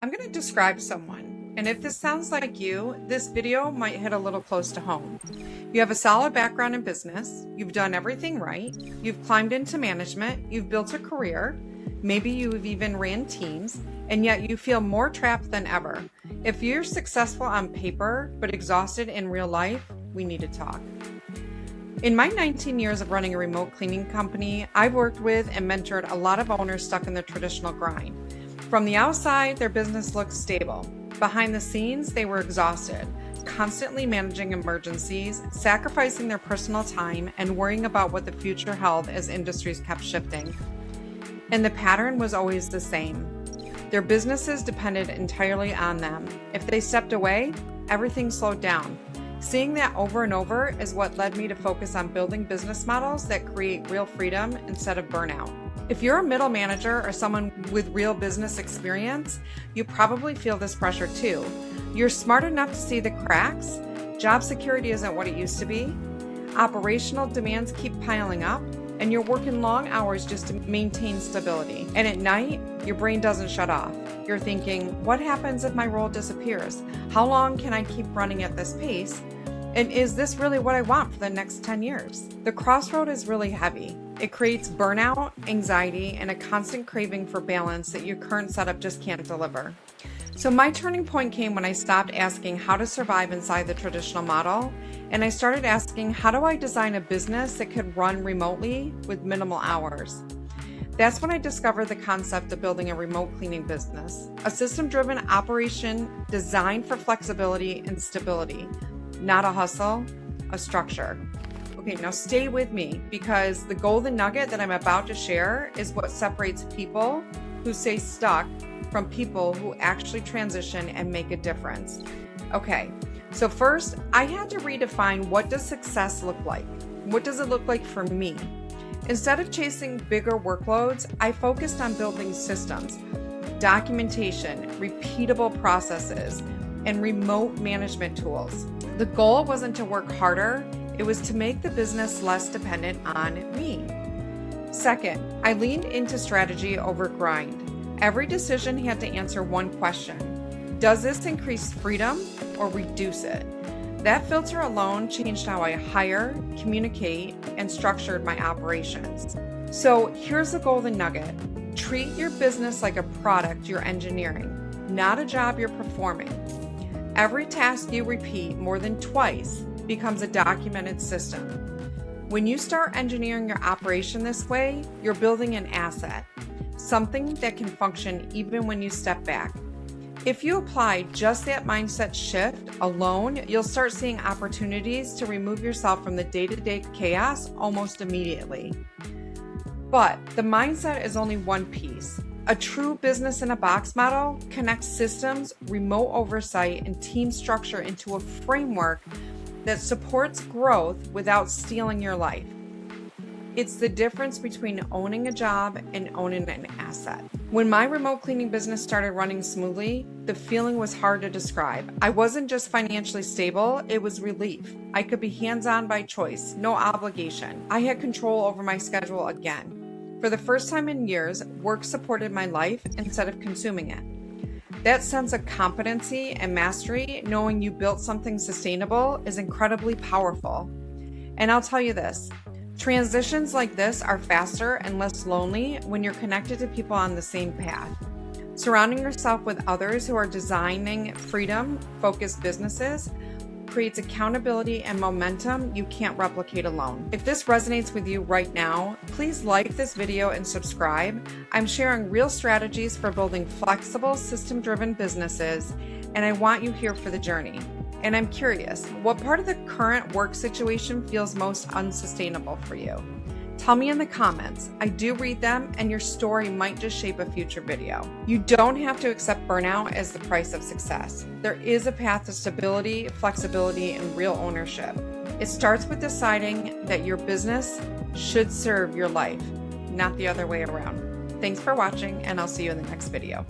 I'm going to describe someone, and if this sounds like you, this video might hit a little close to home. You have a solid background in business, you've done everything right, you've climbed into management, you've built a career, maybe you've even ran teams, and yet you feel more trapped than ever. If you're successful on paper, but exhausted in real life, we need to talk. In my 19 years of running a remote cleaning company, I've worked with and mentored a lot of owners stuck in the traditional grind. From the outside, their business looked stable. Behind the scenes, they were exhausted, constantly managing emergencies, sacrificing their personal time, and worrying about what the future held as industries kept shifting. And the pattern was always the same. Their businesses depended entirely on them. If they stepped away, everything slowed down. Seeing that over and over is what led me to focus on building business models that create real freedom instead of burnout. If you're a middle manager or someone with real business experience, you probably feel this pressure too. You're smart enough to see the cracks. Job security isn't what it used to be. Operational demands keep piling up, and you're working long hours just to maintain stability. And at night, your brain doesn't shut off. You're thinking, what happens if my role disappears? How long can I keep running at this pace? And is this really what I want for the next 10 years? The crossroad is really heavy. It creates burnout, anxiety, and a constant craving for balance that your current setup just can't deliver. So my turning point came when I stopped asking how to survive inside the traditional model, and I started asking, how do I design a business that could run remotely with minimal hours? That's when I discovered the concept of building a remote cleaning business, a system-driven operation designed for flexibility and stability, not a hustle, a structure. Okay, now stay with me, because the golden nugget that I'm about to share is what separates people who stay stuck from people who actually transition and make a difference. Okay, so first, I had to redefine, what does success look like? What does it look like for me? Instead of chasing bigger workloads, I focused on building systems, documentation, repeatable processes, and remote management tools. The goal wasn't to work harder, it was to make the business less dependent on me. Second, I leaned into strategy over grind. Every decision had to answer one question: does this increase freedom or reduce it? That filter alone changed how I hire, communicate, and structured my operations. So here's the golden nugget. Treat your business like a product you're engineering, not a job you're performing. Every task you repeat more than twice becomes a documented system. When you start engineering your operation this way, you're building an asset, something that can function even when you step back. If you apply just that mindset shift alone, you'll start seeing opportunities to remove yourself from the day-to-day chaos almost immediately. But the mindset is only one piece. A true business in a box model connects systems, remote oversight, and team structure into a framework that supports growth without stealing your life. It's the difference between owning a job and owning an asset. When my remote cleaning business started running smoothly, the feeling was hard to describe. I wasn't just financially stable, it was relief. I could be hands-on by choice, no obligation. I had control over my schedule again. For the first time in years, work supported my life instead of consuming it. That sense of competency and mastery, knowing you built something sustainable, is incredibly powerful. And I'll tell you this, transitions like this are faster and less lonely when you're connected to people on the same path. Surrounding yourself with others who are designing freedom-focused businesses creates accountability and momentum you can't replicate alone. If this resonates with you right now, please like this video and subscribe. I'm sharing real strategies for building flexible, system-driven businesses, and I want you here for the journey. And I'm curious, what part of the current work situation feels most unsustainable for you? Tell me in the comments. I do read them, and your story might just shape a future video. You don't have to accept burnout as the price of success. There is a path to stability, flexibility, and real ownership. It starts with deciding that your business should serve your life, not the other way around. Thanks for watching, and I'll see you in the next video.